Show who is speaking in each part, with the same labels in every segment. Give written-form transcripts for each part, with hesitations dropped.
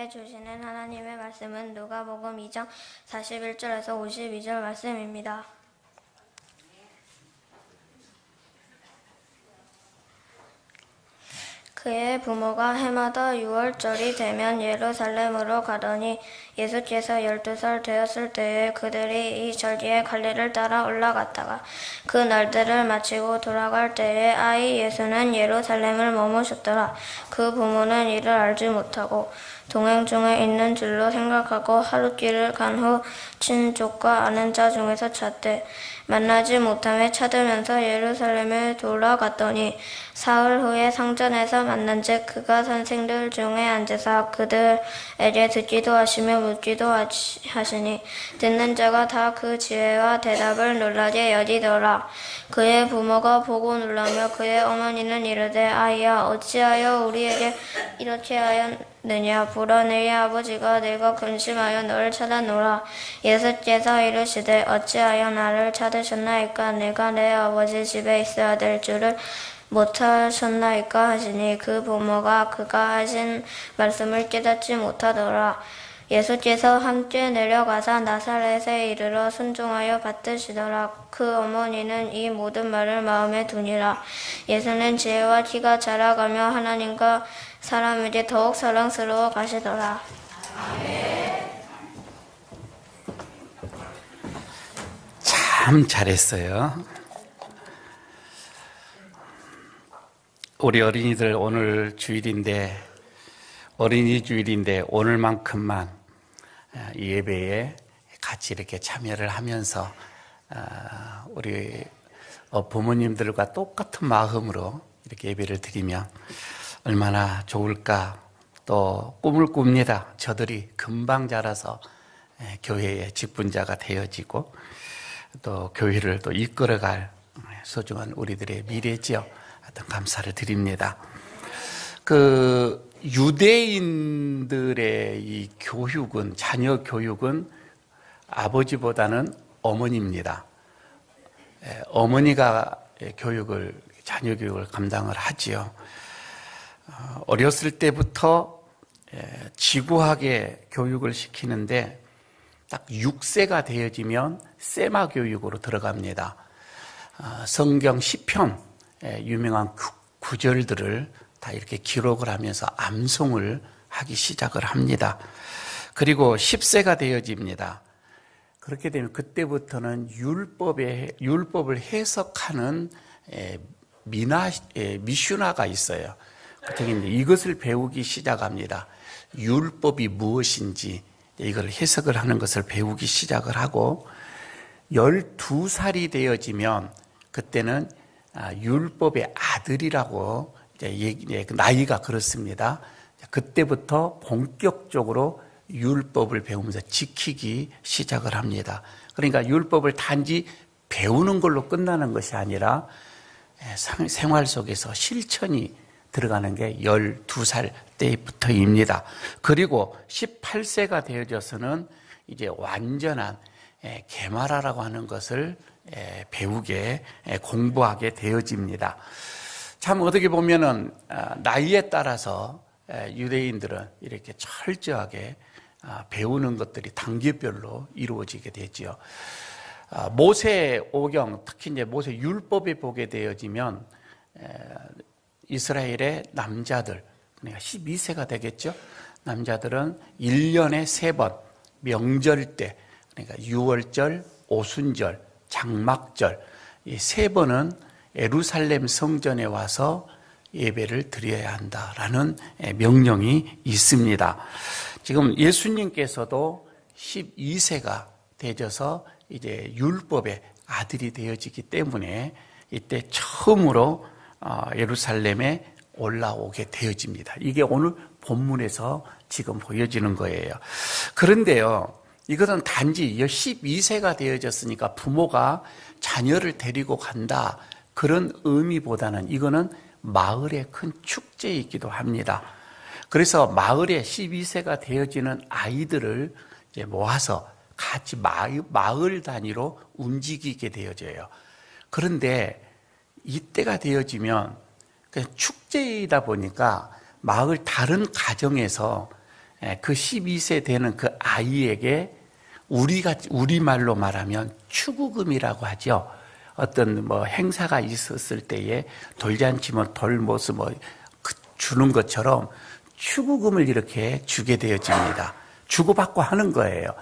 Speaker 1: 주시는 하나님의 말씀은 누가복음 2장 41절에서 52절 말씀입니다. 그의 부모가 해마다 6월절이 되면 예루살렘으로 가더니 예수께서 12살 되었을 때에 그들이 이 절기에 갈릴리를 따라 올라갔다가 그 날들을 마치고 돌아갈 때에 아이 예수는 예루살렘을 머무셨더라. 그 부모는 이를 알지 못하고 동행 중에 있는 줄로 생각하고 하룻길을 간 후 친족과 아는 자 중에서 찾되 만나지 못함에 찾으면서 예루살렘에 돌아갔더니 사흘 후에 성전에서 만난즉 그가 선생들 중에 앉으사 그들에게 듣기도 하시며 묻기도 하시니 듣는 자가 다 그 지혜와 대답을 놀라게 여기더라. 그의 부모가 보고 놀라며 그의 어머니는 이르되 아이야 어찌하여 우리에게 이렇게 하였느냐 보라 너희 아버지가 내가 근심하여 너를 찾아노라. 예수께서 이르시되 어찌하여 나를 찾으셨나이까 내가 내 아버지 집에 있어야 될 줄을 못하셨나이까 하시니 그 부모가 그가 하신 말씀을 깨닫지 못하더라. 예수께서 함께 내려가사 나사렛에 이르러 순종하여 받드시더라. 그 어머니는 이 모든 말을 마음에 두니라. 예수는 지혜와 키가 자라가며 하나님과 사람에게 더욱 사랑스러워 가시더라.
Speaker 2: 참 잘했어요. 우리 어린이들 오늘 주일인데 어린이 주일인데 오늘만큼만 이 예배에 같이 이렇게 참여를 하면서 우리 부모님들과 똑같은 마음으로 이렇게 예배를 드리면 얼마나 좋을까. 또 꿈을 꿉니다. 저들이 금방 자라서 교회의 직분자가 되어지고 또 교회를 또 이끌어갈 소중한 우리들의 미래지요. 하여튼 감사를 드립니다. 그 유대인들의 이 교육은, 자녀 교육은 아버지보다는 어머니입니다. 어머니가 자녀 교육을 감당을 하지요. 어렸을 때부터 지구하게 교육을 시키는데 딱 6세가 되어지면 세마 교육으로 들어갑니다. 성경 시편 유명한 구절들을 다 이렇게 기록을 하면서 암송을 하기 시작을 합니다. 그리고 10세가 되어집니다. 그렇게 되면 그때부터는 율법을 해석하는 미슈나가 있어요. 어떻게 이것을 배우기 시작합니다. 율법이 무엇인지 이걸 해석을 하는 것을 배우기 시작을 하고 12살이 되어지면 그때는 율법의 아들이라고 나이가 그렇습니다. 그때부터 본격적으로 율법을 배우면서 지키기 시작을 합니다. 그러니까 율법을 단지 배우는 걸로 끝나는 것이 아니라 생활 속에서 실천이 들어가는 게 12살 때부터입니다. 그리고 18세가 되어져서는 이제 완전한 게마라라고 하는 것을 배우게 공부하게 되어집니다. 참 어떻게 보면은 나이에 따라서 유대인들은 이렇게 철저하게 배우는 것들이 단계별로 이루어지게 되죠. 모세오경, 특히 이제 모세 율법에 보게 되어지면 이스라엘의 남자들, 그러니까 12세가 되겠죠. 남자들은 1년에 3번 명절 때, 그러니까 유월절, 오순절, 장막절 이 3번은 예루살렘 성전에 와서 예배를 드려야 한다라는 명령이 있습니다. 지금 예수님께서도 12세가 되셔서 이제 율법의 아들이 되어지기 때문에 이때 처음으로 예루살렘에 올라오게 되어집니다. 이게 오늘 본문에서 지금 보여지는 거예요. 그런데요, 이것은 단지 12세가 되어졌으니까 부모가 자녀를 데리고 간다, 그런 의미보다는 이거는 마을의 큰 축제이기도 합니다. 그래서 마을에 12세가 되어지는 아이들을 이제 모아서 같이 마을 단위로 움직이게 되어져요. 그런데 이때가 되어지면 그냥 축제이다 보니까 마을 다른 가정에서 그 12세 되는 그 아이에게 우리말로 말하면 축의금이라고 하죠. 어떤 뭐 행사가 있었을 때에 돌잔치 돌모습 주는 것처럼 축의금을 이렇게 주게 되어집니다. 주고받고 하는 거예요.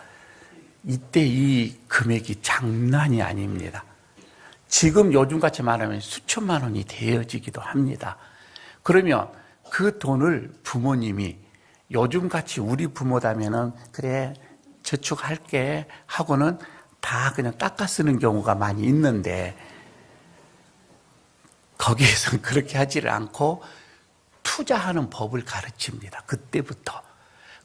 Speaker 2: 이때 이 금액이 장난이 아닙니다. 지금 요즘같이 말하면 수천만 원이 되어지기도 합니다. 그러면 그 돈을 부모님이 요즘같이 우리 부모라면은 그래 저축할게 하고는 다 그냥 닦아 쓰는 경우가 많이 있는데 거기에서는 그렇게 하지를 않고 투자하는 법을 가르칩니다. 그때부터.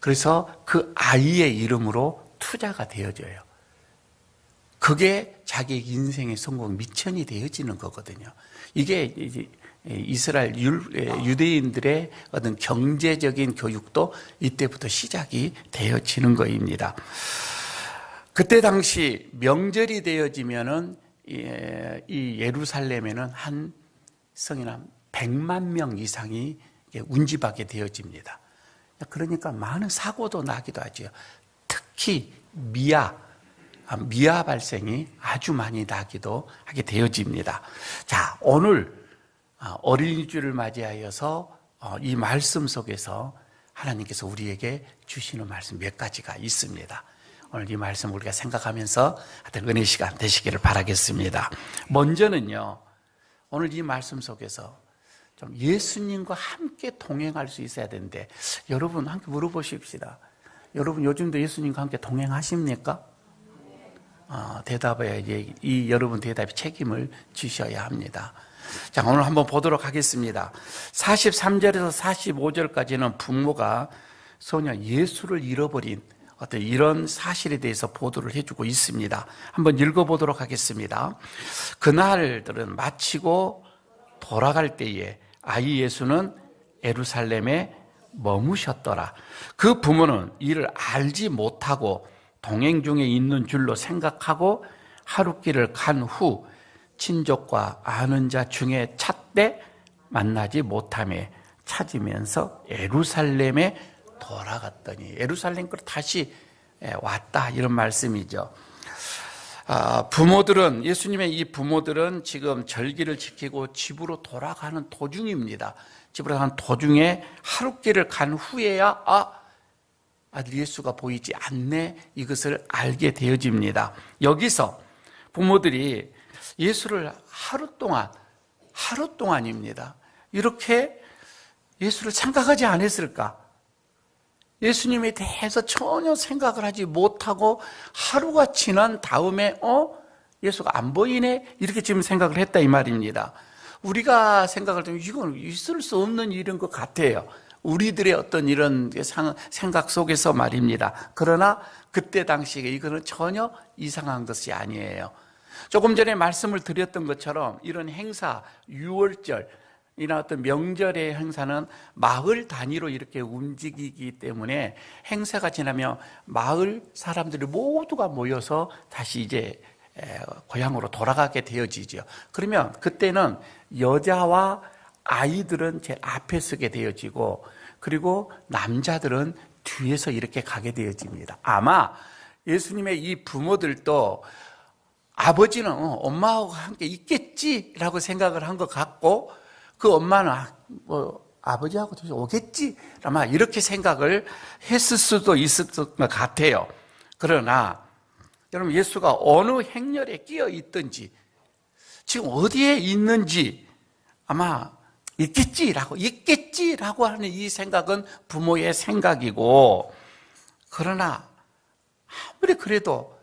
Speaker 2: 그래서 그 아이의 이름으로 투자가 되어져요. 그게 자기 인생의 성공 미천이 되어지는 거거든요. 이게 이스라엘 유대인들의 어떤 경제적인 교육도 이때부터 시작이 되어지는 거입니다. 그때 당시 명절이 되어지면은 이 예루살렘에는 한 성이나 100만 명 이상이 운집하게 되어집니다. 그러니까 많은 사고도 나기도 하죠. 특히 미아 발생이 아주 많이 나기도 하게 되어집니다. 자, 오늘 어린이주를 맞이하여서 이 말씀 속에서 하나님께서 우리에게 주시는 말씀 몇 가지가 있습니다. 오늘 이 말씀 우리가 생각하면서 하여튼 은혜 시간 되시기를 바라겠습니다. 먼저는요, 오늘 이 말씀 속에서 좀 예수님과 함께 동행할 수 있어야 되는데, 여러분 함께 물어보십시다. 여러분 요즘도 예수님과 함께 동행하십니까? 대답에 이 여러분 대답에 책임을 지셔야 합니다. 자, 오늘 한번 보도록 하겠습니다. 43절에서 45절까지는 부모가 소녀 예수를 잃어버린 어떤 이런 사실에 대해서 보도를 해주고 있습니다. 한번 읽어보도록 하겠습니다. 그날들은 마치고 돌아갈 때에 아이 예수는 예루살렘에 머무셨더라. 그 부모는 이를 알지 못하고 동행 중에 있는 줄로 생각하고 하룻길을 간 후 친족과 아는 자 중에 찾되 만나지 못하며 찾으면서 예루살렘에 돌아갔더니, 예루살렘으로 다시 왔다, 이런 말씀이죠. 부모들은, 예수님의 이 부모들은 지금 절기를 지키고 집으로 돌아가는 도중입니다. 집으로 가는 도중에 하룻길을 간 후에야 아들 예수가 보이지 않네, 이것을 알게 되어집니다. 여기서 부모들이 예수를 하루 동안입니다. 이렇게 예수를 생각하지 않았을까? 예수님에 대해서 전혀 생각을 하지 못하고 하루가 지난 다음에 예수가 안 보이네, 이렇게 지금 생각을 했다 이 말입니다. 우리가 생각할 때 이건 있을 수 없는 일인 것 같아요. 우리들의 어떤 이런 생각 속에서 말입니다. 그러나 그때 당시에 이거는 전혀 이상한 것이 아니에요. 조금 전에 말씀을 드렸던 것처럼 이런 행사, 유월절이나 어떤 명절의 행사는 마을 단위로 이렇게 움직이기 때문에 행사가 지나면 마을 사람들이 모두가 모여서 다시 이제 고향으로 돌아가게 되어지죠. 그러면 그때는 여자와 아이들은 제일 앞에 서게 되어지고, 그리고 남자들은 뒤에서 이렇게 가게 되어집니다. 아마 예수님의 이 부모들도 아버지는 엄마하고 함께 있겠지라고 생각을 한 것 같고, 그 엄마는 아버지하고 도시 오겠지 아마 이렇게 생각을 했을 수도 있을 것 같아요. 그러나 여러분, 예수가 어느 행렬에 끼어 있든지 지금 어디에 있는지 아마 있겠지라고 하는 이 생각은 부모의 생각이고, 그러나 아무리 그래도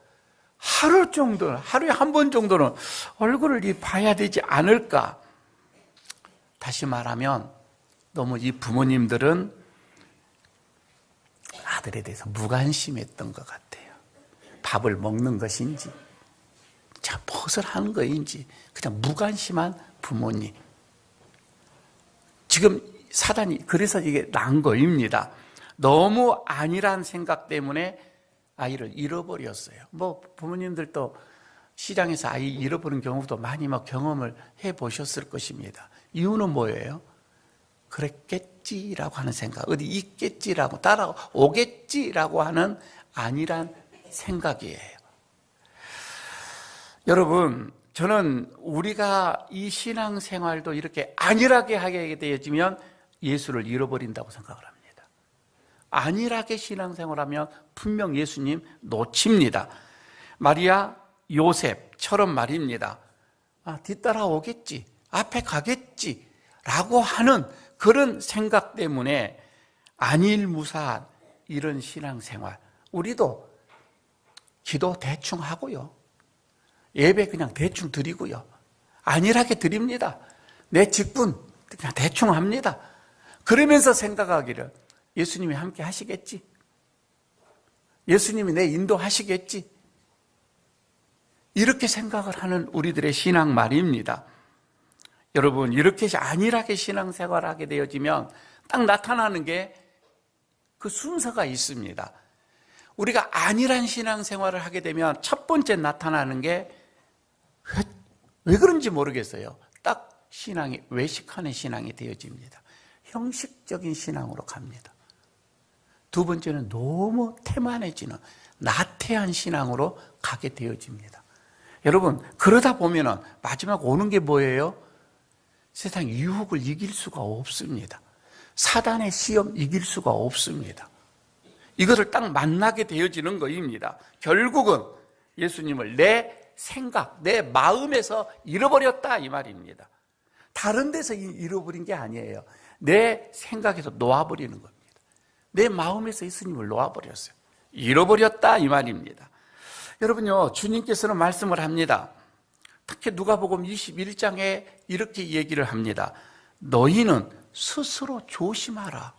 Speaker 2: 하루에 한 번 정도는 얼굴을 봐야 되지 않을까? 다시 말하면 너무 이 부모님들은 아들에 대해서 무관심했던 것 같아요. 밥을 먹는 것인지, 자, 무엇을 하는 것인지 그냥 무관심한 부모님. 지금 사단이 그래서 이게 난 거입니다. 너무 안일한 생각 때문에 아이를 잃어버렸어요. 부모님들도 시장에서 아이 잃어버린 경우도 많이 경험을 해보셨을 것입니다. 이유는 뭐예요? 그랬겠지 있겠지라고 하는 생각, 어디 있겠지라고, 따라오겠지라고 하는 아니란 생각이에요. 여러분, 저는 우리가 이 신앙생활도 이렇게 안일하게 하게 되어지면 예수를 잃어버린다고 생각을 합니다. 안일하게 신앙생활하면 분명 예수님 놓칩니다. 마리아, 요셉처럼 말입니다. 뒤따라오겠지, 앞에 가겠지 라고 하는 그런 생각 때문에 안일무사한 이런 신앙생활, 우리도 기도 대충 하고요, 예배 그냥 대충 드리고요, 안일하게 드립니다. 내 직분 그냥 대충 합니다. 그러면서 생각하기를 예수님이 함께 하시겠지, 예수님이 내 인도하시겠지, 이렇게 생각을 하는 우리들의 신앙 말입니다. 여러분, 이렇게 안일하게 신앙생활을 하게 되어지면 딱 나타나는 게 그 순서가 있습니다. 우리가 안일한 신앙생활을 하게 되면 첫 번째 나타나는 게 왜 그런지 모르겠어요. 딱 신앙이 외식하는 신앙이 되어집니다. 형식적인 신앙으로 갑니다. 두 번째는 너무 태만해지는 나태한 신앙으로 가게 되어집니다. 여러분, 그러다 보면은 마지막 오는 게 뭐예요? 세상 유혹을 이길 수가 없습니다. 사단의 시험 이길 수가 없습니다. 이것을 딱 만나게 되어지는 것입니다. 결국은 예수님을 내 생각, 내 마음에서 잃어버렸다 이 말입니다. 다른 데서 잃어버린 게 아니에요. 내 생각에서 놓아버리는 겁니다. 내 마음에서 예수님을 놓아버렸어요. 잃어버렸다 이 말입니다. 여러분요, 주님께서는 말씀을 합니다. 특히 누가복음 21장에 이렇게 얘기를 합니다. 너희는 스스로 조심하라,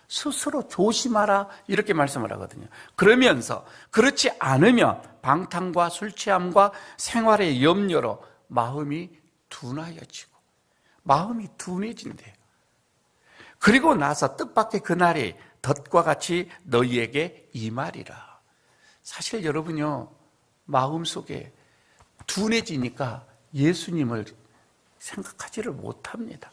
Speaker 2: 스스로 조심하라, 이렇게 말씀을 하거든요. 그러면서 그렇지 않으면 방탕과 술 취함과 생활의 염려로 마음이 둔하여지고, 마음이 둔해진대요. 그리고 나서 뜻밖의 그날이 덫과 같이 너희에게 임하리라. 사실 여러분요, 마음속에 둔해지니까 예수님을 생각하지를 못합니다.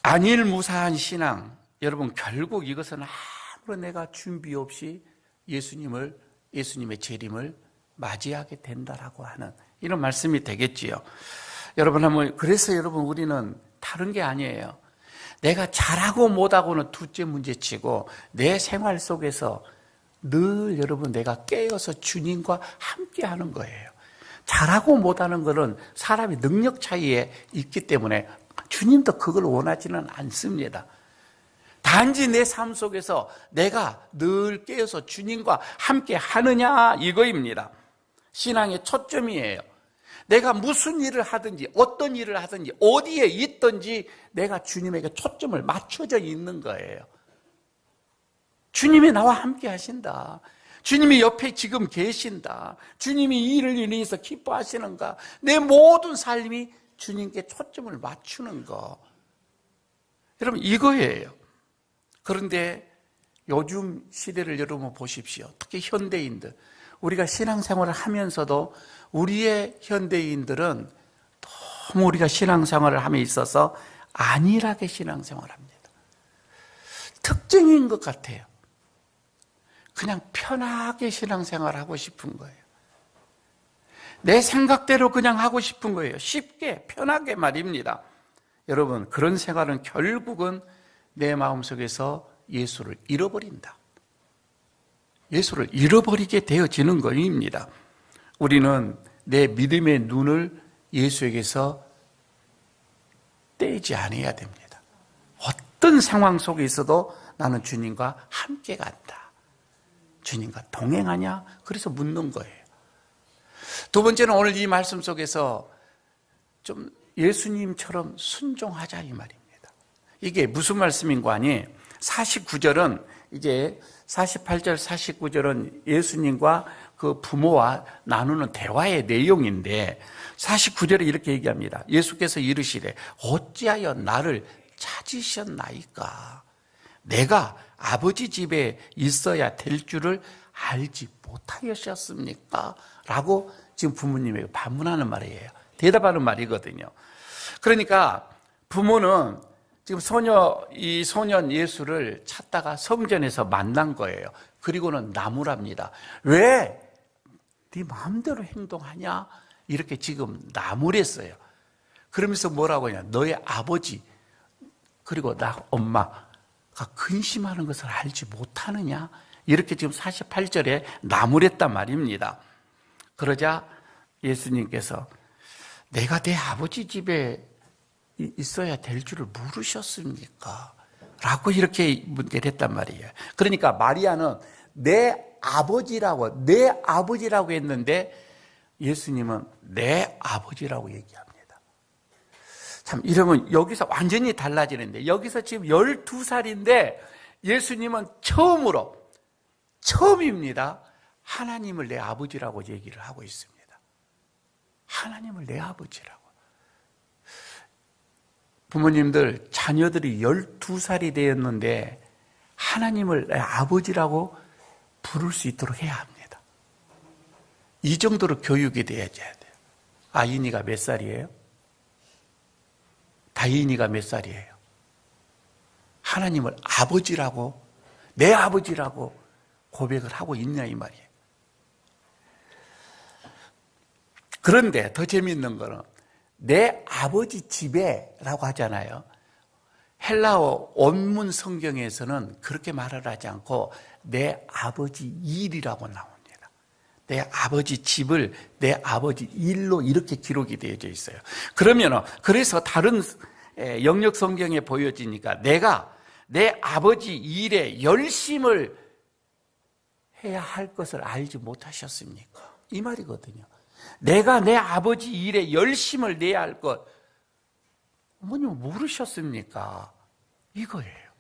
Speaker 2: 안일무사한 신앙, 여러분, 결국 이것은 아무런 내가 준비 없이 예수님의 재림을 맞이하게 된다라고 하는 이런 말씀이 되겠지요. 여러분, 그래서 여러분, 우리는 다른 게 아니에요. 내가 잘하고 못하고는 둘째 문제치고 내 생활 속에서 늘 여러분 내가 깨어서 주님과 함께 하는 거예요. 잘하고 못하는 것은 사람의 능력 차이에 있기 때문에 주님도 그걸 원하지는 않습니다. 단지 내 삶 속에서 내가 늘 깨어서 주님과 함께 하느냐, 이거입니다. 신앙의 초점이에요. 내가 무슨 일을 하든지 어떤 일을 하든지 어디에 있든지 내가 주님에게 초점을 맞춰져 있는 거예요. 주님이 나와 함께 하신다, 주님이 옆에 지금 계신다, 주님이 이 일을 인해서 기뻐하시는가, 내 모든 삶이 주님께 초점을 맞추는 거, 여러분, 이거예요. 그런데 요즘 시대를 여러분 보십시오. 특히 현대인들, 우리가 신앙생활을 하면서도 우리의 현대인들은 너무 우리가 신앙생활을 함에 있어서 안일하게 신앙생활을 합니다. 특징인 것 같아요. 그냥 편하게 신앙생활을 하고 싶은 거예요. 내 생각대로 그냥 하고 싶은 거예요. 쉽게, 편하게 말입니다. 여러분, 그런 생활은 결국은 내 마음속에서 예수를 잃어버린다. 예수를 잃어버리게 되어지는 것입니다. 우리는 내 믿음의 눈을 예수에게서 떼지 않아야 됩니다. 어떤 상황 속에 있어도 나는 주님과 함께 간다, 주님과 동행하냐? 그래서 묻는 거예요. 두 번째는 오늘 이 말씀 속에서 좀 예수님처럼 순종하자 이 말입니다. 이게 무슨 말씀인 거 아니? 49절은 이제 48절 49절은 예수님과 그 부모와 나누는 대화의 내용인데 49절에 이렇게 얘기합니다. 예수께서 이르시되 어찌하여 나를 찾으셨나이까? 내가 아버지 집에 있어야 될 줄을 알지 못하셨습니까? 라고 지금 부모님에게 반문하는 말이에요. 대답하는 말이거든요. 그러니까 부모는 지금 이 소년 예수를 찾다가 성전에서 만난 거예요. 그리고는 나무랍니다. 왜? 네 마음대로 행동하냐? 이렇게 지금 나무랬어요. 그러면서 뭐라고 하냐? 너의 아버지 그리고 나 엄마가 근심하는 것을 알지 못하느냐? 이렇게 지금 48절에 나무랬단 말입니다. 그러자 예수님께서 내가 내 아버지 집에 있어야 될 줄을 모르셨습니까? 라고 이렇게 문제를 했단 말이에요. 그러니까 마리아는 내 아버지라고 했는데 예수님은 내 아버지라고 얘기합니다. 참 이러면 여기서 완전히 달라지는데, 여기서 지금 12살인데 예수님은 처음입니다. 하나님을 내 아버지라고 얘기를 하고 있습니다. 하나님을 내 아버지라고. 부모님들, 자녀들이 12살이 되었는데 하나님을 내 아버지라고 부를 수 있도록 해야 합니다. 이 정도로 교육이 돼야 돼요. 아이니가 몇 살이에요? 다인이가 몇 살이에요? 하나님을 아버지라고, 내 아버지라고 고백을 하고 있냐 이 말이에요. 그런데 더 재미있는 거는 내 아버지 집에라고 하잖아요. 헬라어 원문 성경에서는 그렇게 말을 하지 않고 내 아버지 일이라고 나옵니다. 내 아버지 집을 내 아버지 일로 이렇게 기록이 되어져 있어요. 그래서 다른 영역 성경에 보여지니까 내가 내 아버지 일에 열심을 해야 할 것을 알지 못하셨습니까? 이 말이거든요. 내가 내 아버지 일에 열심을 내야 할 것, 어머님 모르셨습니까? 이거예요.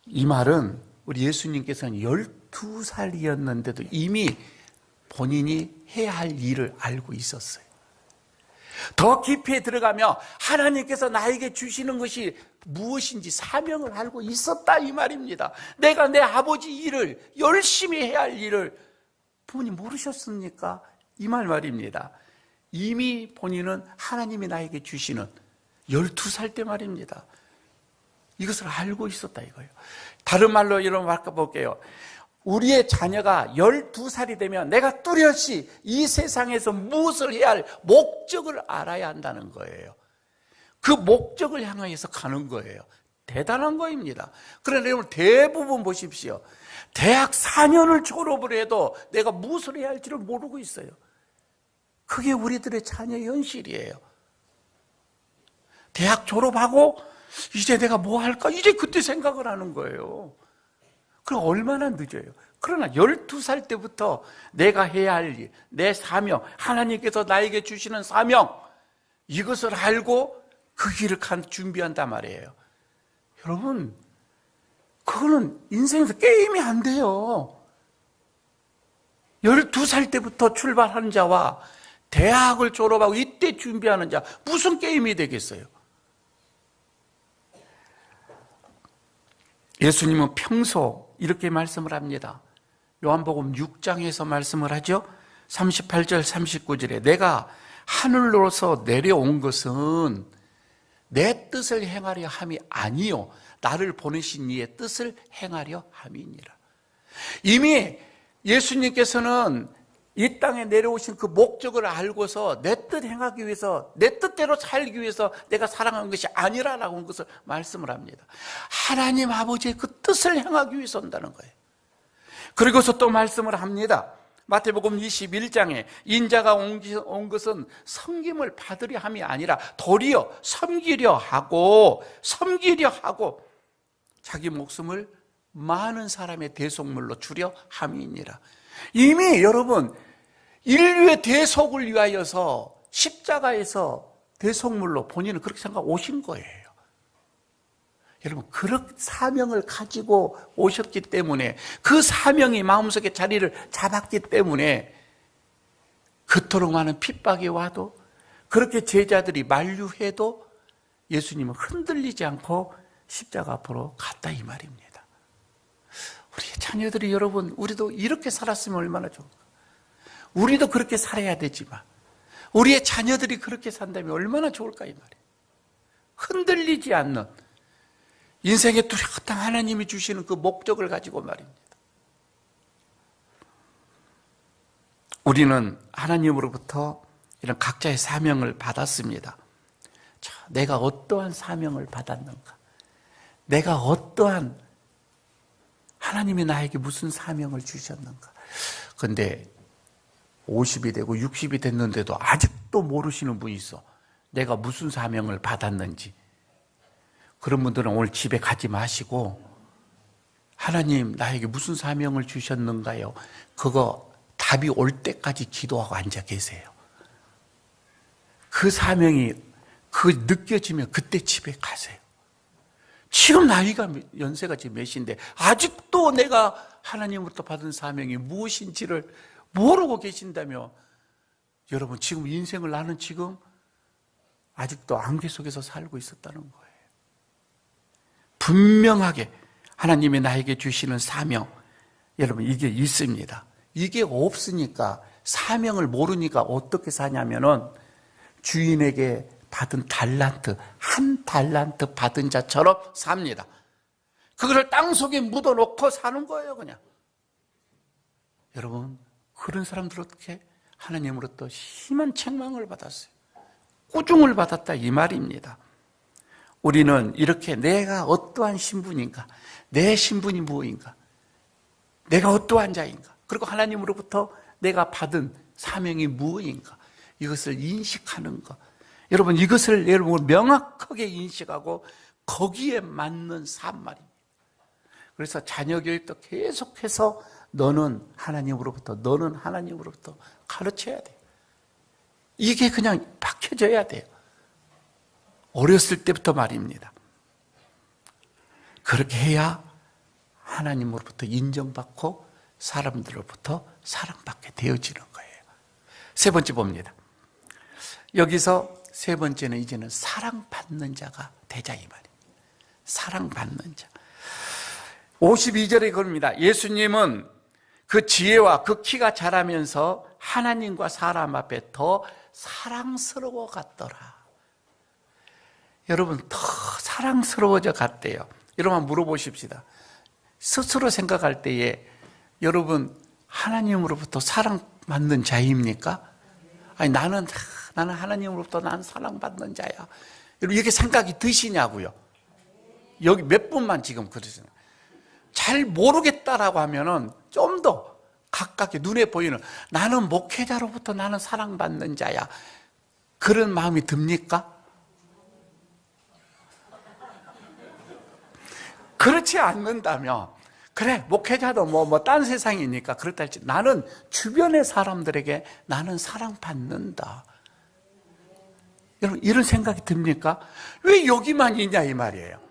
Speaker 2: 이 말은 우리 예수님께서는 12살이었는데도 이미 본인이 해야 할 일을 알고 있었어요. 더 깊이 들어가며 하나님께서 나에게 주시는 것이 무엇인지 사명을 알고 있었다 이 말입니다. 내가 내 아버지 일을, 열심히 해야 할 일을 부모님 모르셨습니까? 이 말입니다. 이미 본인은 하나님이 나에게 주시는 12살 때 말입니다. 이것을 알고 있었다 이거예요. 다른 말로 이런 말 볼게요. 우리의 자녀가 12살이 되면 내가 뚜렷이 이 세상에서 무엇을 해야 할 목적을 알아야 한다는 거예요. 그 목적을 향해서 가는 거예요. 대단한 거입니다. 그런데 여러분 대부분 보십시오. 대학 4년을 졸업을 해도 내가 무엇을 해야 할지를 모르고 있어요. 그게 우리들의 자녀의 현실이에요. 대학 졸업하고 이제 내가 뭐 할까? 이제 그때 생각을 하는 거예요. 그럼 얼마나 늦어요. 그러나 12살 때부터 내가 해야 할 일, 내 사명, 하나님께서 나에게 주시는 사명, 이것을 알고 그 길을 준비한단 말이에요. 여러분, 그거는 인생에서 게임이 안 돼요. 12살 때부터 출발하는 자와 대학을 졸업하고 이때 준비하는 자, 무슨 게임이 되겠어요? 예수님은 평소 이렇게 말씀을 합니다. 요한복음 6장에서 말씀을 하죠. 38절 39절에 내가 하늘로서 내려온 것은 내 뜻을 행하려 함이 아니요 나를 보내신 이의 뜻을 행하려 함이니라. 이미 예수님께서는 이 땅에 내려오신 그 목적을 알고서 내 뜻 행하기 위해서, 내 뜻대로 살기 위해서 내가 살아간 것이 아니라라고 하는 것을 말씀을 합니다. 하나님 아버지의 그 뜻을 행하기 위해서 온다는 거예요. 그리고서 또 말씀을 합니다. 마태복음 21장에 인자가 온 것은 섬김을 받으려 함이 아니라 도리어 섬기려 하고 자기 목숨을 많은 사람의 대속물로 주려 함이니라. 이미 여러분 인류의 대속을 위하여서 십자가에서 대속물로 본인은 그렇게 생각하고 오신 거예요. 여러분 그런 사명을 가지고 오셨기 때문에, 그 사명이 마음속에 자리를 잡았기 때문에 그토록 많은 핍박이 와도, 그렇게 제자들이 만류해도 예수님은 흔들리지 않고 십자가 앞으로 갔다 이 말입니다. 우리 자녀들이, 여러분 우리도 이렇게 살았으면 얼마나 좋을까. 우리도 그렇게 살아야 되지만 우리의 자녀들이 그렇게 산다면 얼마나 좋을까 이 말이에요. 흔들리지 않는 인생의 뚜렷한 하나님이 주시는 그 목적을 가지고 말입니다. 우리는 하나님으로부터 이런 각자의 사명을 받았습니다. 자, 내가 어떠한 사명을 받았는가? 내가 어떠한 하나님이 나에게 무슨 사명을 주셨는가? 그런데 50이 되고 60이 됐는데도 아직도 모르시는 분이 있어. 내가 무슨 사명을 받았는지. 그런 분들은 오늘 집에 가지 마시고 하나님 나에게 무슨 사명을 주셨는가요? 그거 답이 올 때까지 기도하고 앉아 계세요. 그 사명이 느껴지면 그때 집에 가세요. 지금 나이가 연세가 지금 몇인데 아직도 내가 하나님으로부터 받은 사명이 무엇인지를 모르고 계신다며 여러분 지금 인생을 나는 지금 아직도 안개 속에서 살고 있었다는 거예요. 분명하게 하나님이 나에게 주시는 사명, 여러분 이게 있습니다. 이게 없으니까 사명을 모르니까 어떻게 사냐면은 주인에게 받은 달란트, 한 달란트 받은 자처럼 삽니다. 그거를 땅속에 묻어놓고 사는 거예요, 그냥. 여러분, 그런 사람들 어떻게 하나님으로부터 심한 책망을 받았어요. 꾸중을 받았다 이 말입니다. 우리는 이렇게 내가 어떠한 신분인가, 내 신분이 무엇인가, 내가 어떠한 자인가, 그리고 하나님으로부터 내가 받은 사명이 무엇인가, 이것을 인식하는 것. 여러분 이것을 여러분 명확하게 인식하고 거기에 맞는 삶 말입니다. 그래서 자녀 교육도 계속해서 너는 하나님으로부터 가르쳐야 돼요. 이게 그냥 박혀져야 돼요. 어렸을 때부터 말입니다. 그렇게 해야 하나님으로부터 인정받고 사람들로부터 사랑받게 되어지는 거예요. 세 번째 봅니다. 여기서 세 번째는 이제는 사랑받는 자가 되자 이 말입니다. 사랑받는 자. 52절에 그럽니다. 예수님은 그 지혜와 그 키가 자라면서 하나님과 사람 앞에 더 사랑스러워 갔더라. 여러분 더 사랑스러워져 갔대요. 여러분 한번 물어보십시다. 스스로 생각할 때에 여러분 하나님으로부터 사랑받는 자입니까? 아니 나는 하나님으로부터 난 사랑받는 자야. 여러분 이렇게 생각이 드시냐고요? 여기 몇 분만 지금 그러시나요? 잘 모르겠다라고 하면은 좀 더 가깝게 눈에 보이는 나는 목회자로부터 나는 사랑받는 자야. 그런 마음이 듭니까? 그렇지 않는다면 그래 목회자도 딴 세상이니까 그렇다 할지 나는 주변의 사람들에게 나는 사랑받는다. 여러분 이런 생각이 듭니까? 왜 여기만 있냐 이 말이에요.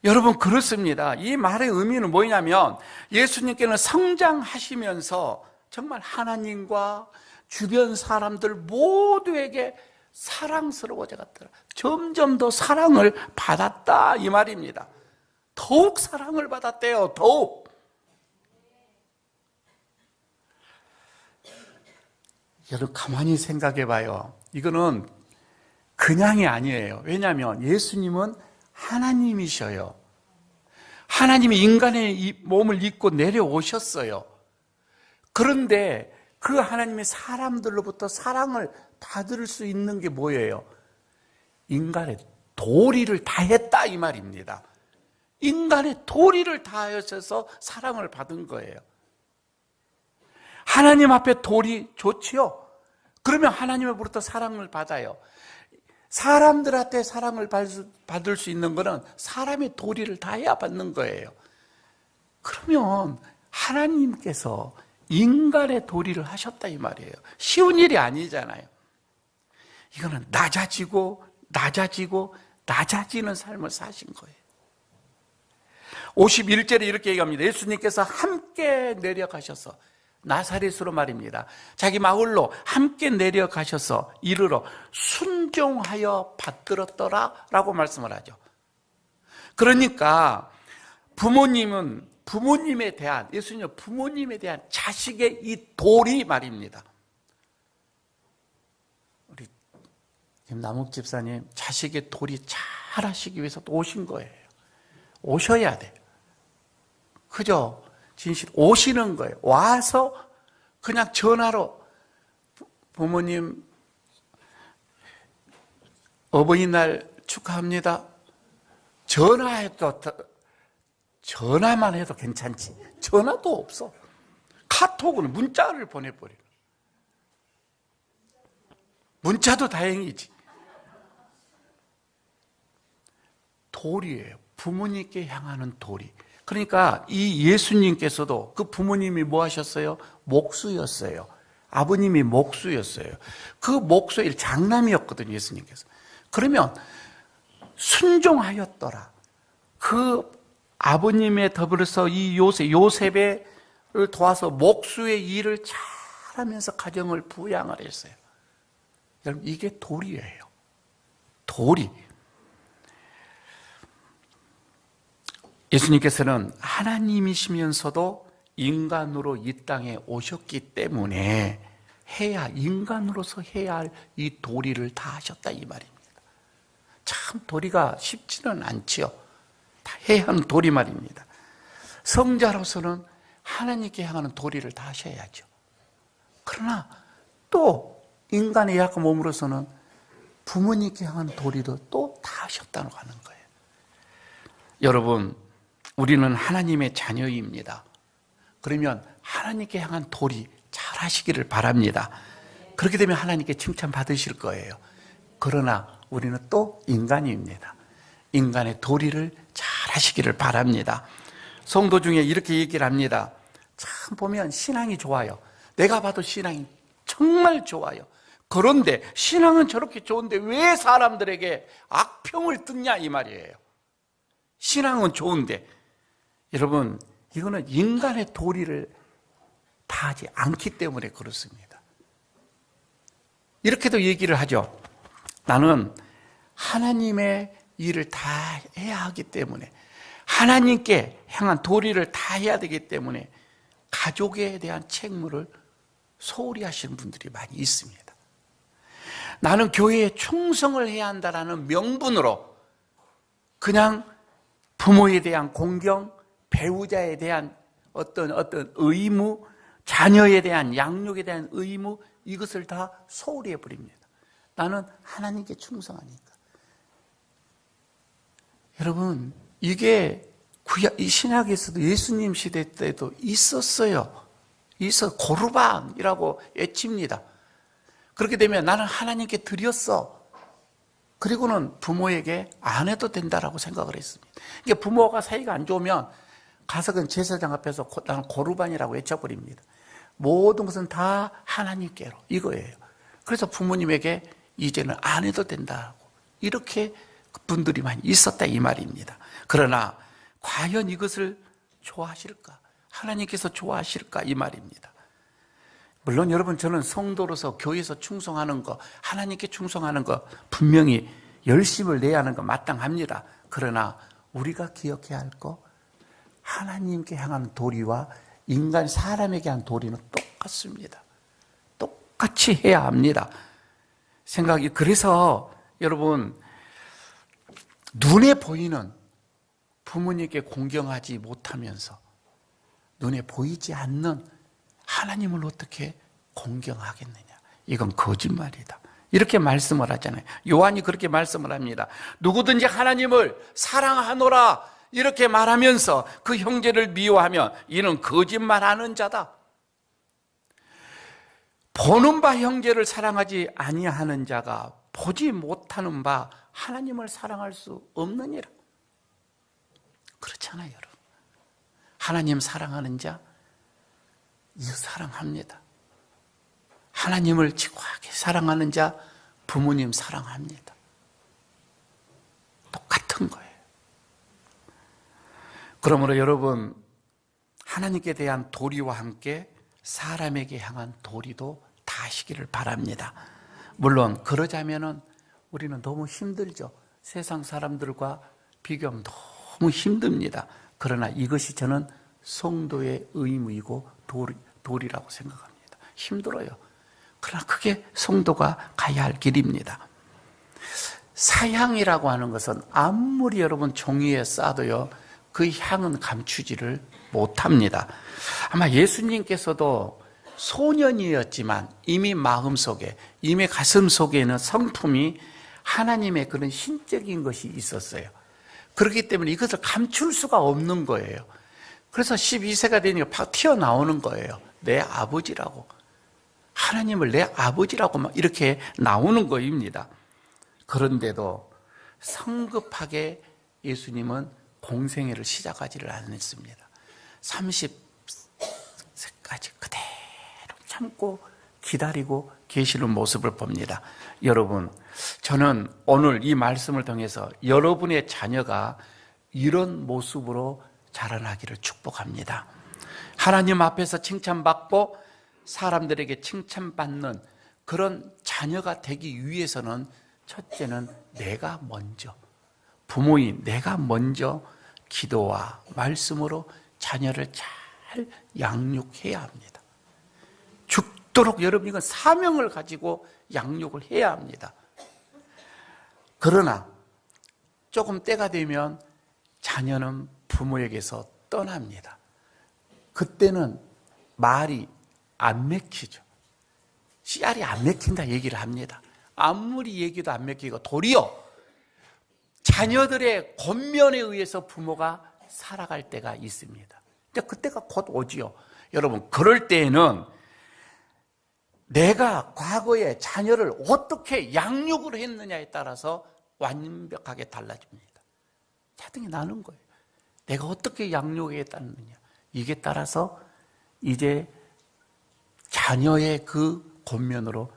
Speaker 2: 여러분 그렇습니다. 이 말의 의미는 뭐냐면 예수님께는 성장하시면서 정말 하나님과 주변 사람들 모두에게 사랑스러워져 갔더라. 점점 더 사랑을 받았다 이 말입니다. 더욱 사랑을 받았대요. 더욱. 여러분 가만히 생각해 봐요. 이거는 그냥이 아니에요. 왜냐하면 예수님은 하나님이셔요. 하나님이 인간의 몸을 입고 내려오셨어요. 그런데 그 하나님의 사람들로부터 사랑을 받을 수 있는 게 뭐예요? 인간의 도리를 다했다 이 말입니다. 인간의 도리를 다하셔서 사랑을 받은 거예요. 하나님 앞에 도리 좋지요? 그러면 하나님으로부터 사랑을 받아요. 사람들한테 사랑을 받을 수 있는 것은 사람의 도리를 다해야 받는 거예요. 그러면 하나님께서 인간의 도리를 하셨다 이 말이에요. 쉬운 일이 아니잖아요. 이거는 낮아지는 삶을 사신 거예요. 51절에 이렇게 얘기합니다. 예수님께서 함께 내려가셔서 나사렛으로 말입니다. 자기 마을로 함께 내려가셔서 이르러 순종하여 받들었더라 라고 말씀을 하죠. 그러니까 부모님은 부모님에 대한, 예수님 부모님에 대한 자식의 이 도리 말입니다. 우리 남욱 집사님 자식의 도리 잘 하시기 위해서 또 오신 거예요. 오셔야 돼요. 그죠? 진실 오시는 거예요. 와서 그냥 전화로 부모님 어버이날 축하합니다. 전화만 해도 괜찮지. 전화도 없어. 카톡은 문자를 보내버려. 문자도 다행이지. 도리예요. 부모님께 향하는 도리. 그러니까 이 예수님께서도 그 부모님이 뭐 하셨어요? 목수였어요. 아버님이 목수였어요. 그 목수의 장남이었거든요, 예수님께서. 그러면 순종하였더라. 그 아버님에 더불어서 이 요셉을 도와서 목수의 일을 잘하면서 가정을 부양을 했어요. 여러분, 이게 도리예요. 도리. 예수님께서는 하나님이시면서도 인간으로 이 땅에 오셨기 때문에 인간으로서 해야 할 이 도리를 다 하셨다 이 말입니다. 참 도리가 쉽지는 않지요. 다 해야 하는 도리 말입니다. 성자로서는 하나님께 향하는 도리를 다 하셔야죠. 그러나 또 인간의 약한 몸으로서는 부모님께 향한 도리도 또 다 하셨다고 하는 거예요. 여러분, 우리는 하나님의 자녀입니다. 그러면 하나님께 향한 도리 잘 하시기를 바랍니다. 그렇게 되면 하나님께 칭찬 받으실 거예요. 그러나 우리는 또 인간입니다. 인간의 도리를 잘 하시기를 바랍니다. 성도 중에 이렇게 얘기를 합니다. 참 보면 신앙이 좋아요. 내가 봐도 신앙이 정말 좋아요. 그런데 신앙은 저렇게 좋은데 왜 사람들에게 악평을 듣냐 이 말이에요. 신앙은 좋은데 여러분, 이거는 인간의 도리를 다 하지 않기 때문에 그렇습니다. 이렇게도 얘기를 하죠. 나는 하나님의 일을 다 해야 하기 때문에, 하나님께 향한 도리를 다 해야 되기 때문에 가족에 대한 책무를 소홀히 하시는 분들이 많이 있습니다. 나는 교회에 충성을 해야 한다라는 명분으로 그냥 부모에 대한 공경, 배우자에 대한 어떤 의무, 자녀에 대한 양육에 대한 의무, 이것을 다 소홀히 해버립니다. 나는 하나님께 충성하니까. 여러분, 이게 이 신약에서도 예수님 시대 때도 있었어요. 고르반이라고 외칩니다. 그렇게 되면 나는 하나님께 드렸어. 그리고는 부모에게 안 해도 된다라고 생각을 했습니다. 그러니까 부모가 사이가 안 좋으면 가서 그 제사장 앞에서 나는 고르반이라고 외쳐버립니다. 모든 것은 다 하나님께로 이거예요. 그래서 부모님에게 이제는 안 해도 된다고 이렇게 분들이 많이 있었다 이 말입니다. 그러나 과연 이것을 좋아하실까? 하나님께서 좋아하실까? 이 말입니다. 물론 여러분, 저는 성도로서 교회에서 충성하는 거, 하나님께 충성하는 거 분명히 열심을 내야 하는 거 마땅합니다. 그러나 우리가 기억해야 할 거, 하나님께 향한 도리와 인간 사람에게 한 도리는 똑같습니다. 똑같이 해야 합니다. 그래서 여러분, 눈에 보이는 부모님께 공경하지 못하면서 눈에 보이지 않는 하나님을 어떻게 공경하겠느냐? 이건 거짓말이다. 이렇게 말씀을 하잖아요. 요한이 그렇게 말씀을 합니다. 누구든지 하나님을 사랑하노라 이렇게 말하면서 그 형제를 미워하면 이는 거짓말하는 자다. 보는 바 형제를 사랑하지 아니하는 자가 보지 못하는 바 하나님을 사랑할 수 없느니라. 그렇잖아요, 여러분. 하나님 사랑하는 자 이웃 사랑합니다. 하나님을 지고하게 사랑하는 자 부모님 사랑합니다. 똑같은 거예요. 그러므로 여러분, 하나님께 대한 도리와 함께 사람에게 향한 도리도 다 하시기를 바랍니다. 물론 그러자면은 우리는 너무 힘들죠. 세상 사람들과 비교하면 너무 힘듭니다. 그러나 이것이 저는 성도의 의무이고 도리라고 생각합니다. 힘들어요. 그러나 그게 성도가 가야 할 길입니다. 사향이라고 하는 것은 아무리 여러분 종이에 싸도요, 그 향은 감추지를 못합니다. 아마 예수님께서도 소년이었지만 이미 마음속에, 이미 가슴속에는 성품이 하나님의 그런 신적인 것이 있었어요. 그렇기 때문에 이것을 감출 수가 없는 거예요. 그래서 12세가 되니까 팍 튀어나오는 거예요. 내 아버지라고. 하나님을 내 아버지라고 막 이렇게 나오는 거입니다. 그런데도 성급하게 예수님은 공생애를 시작하지를 않았습니다. 30세까지 그대로 참고 기다리고 계시는 모습을 봅니다. 여러분, 저는 오늘 이 말씀을 통해서 여러분의 자녀가 이런 모습으로 자라나기를 축복합니다. 하나님 앞에서 칭찬받고 사람들에게 칭찬받는 그런 자녀가 되기 위해서는 첫째는 내가 먼저, 부모인 내가 먼저 기도와 말씀으로 자녀를 잘 양육해야 합니다. 죽도록 여러분, 이건 사명을 가지고 양육을 해야 합니다. 그러나 조금 때가 되면 자녀는 부모에게서 떠납니다. 그때는 말이 안 맥히죠. 씨알이 안 맥힌다 얘기를 합니다. 아무리 얘기도 안 맥히고 도리어 자녀들의 권면에 의해서 부모가 살아갈 때가 있습니다. 근데 그때가 곧 오지요. 여러분, 그럴 때에는 내가 과거에 자녀를 어떻게 양육을 했느냐에 따라서 완벽하게 달라집니다. 차등이 나는 거예요. 내가 어떻게 양육했다느냐, 이게 따라서 이제 자녀의 그 권면으로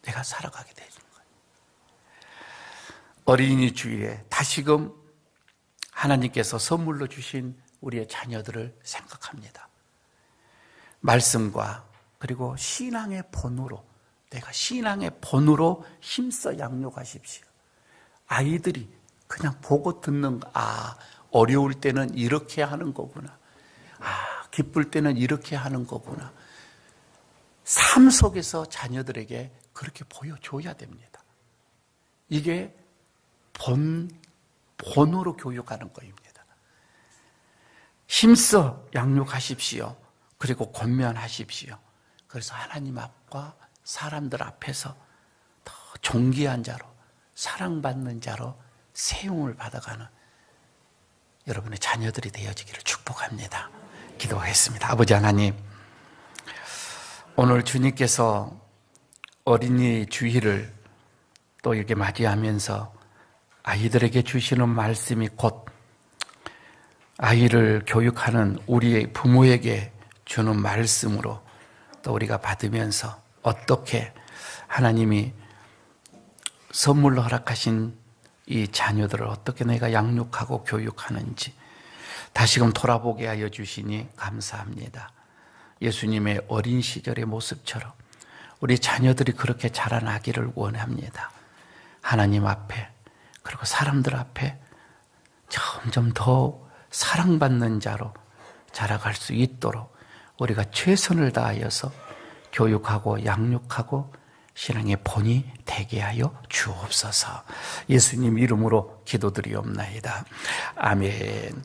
Speaker 2: 내가 살아가게 되는 거예요. 어린이 주일에 다시금 하나님께서 선물로 주신 우리의 자녀들을 생각합니다. 말씀과 그리고 신앙의 본으로, 내가 신앙의 본으로 힘써 양육하십시오. 아이들이 그냥 보고 듣는 거, 어려울 때는 이렇게 하는 거구나. 기쁠 때는 이렇게 하는 거구나. 삶 속에서 자녀들에게 그렇게 보여줘야 됩니다. 이게 본으로 교육하는 거입니다. 힘써 양육하십시오. 그리고 권면하십시오. 그래서 하나님 앞과 사람들 앞에서 더 존귀한 자로, 사랑받는 자로 세움을 받아가는 여러분의 자녀들이 되어지기를 축복합니다. 기도하겠습니다. 아버지 하나님, 오늘 주님께서 어린이 주일을 또 이렇게 맞이하면서 아이들에게 주시는 말씀이 곧 아이를 교육하는 우리의 부모에게 주는 말씀으로 또 우리가 받으면서 어떻게 하나님이 선물로 허락하신 이 자녀들을 어떻게 내가 양육하고 교육하는지 다시금 돌아보게 하여 주시니 감사합니다. 예수님의 어린 시절의 모습처럼 우리 자녀들이 그렇게 자라나기를 원합니다. 하나님 앞에 그리고 사람들 앞에 점점 더 사랑받는 자로 자라갈 수 있도록 우리가 최선을 다하여서 교육하고 양육하고 신앙의 본이 되게 하여 주옵소서. 예수님 이름으로 기도드리옵나이다. 아멘.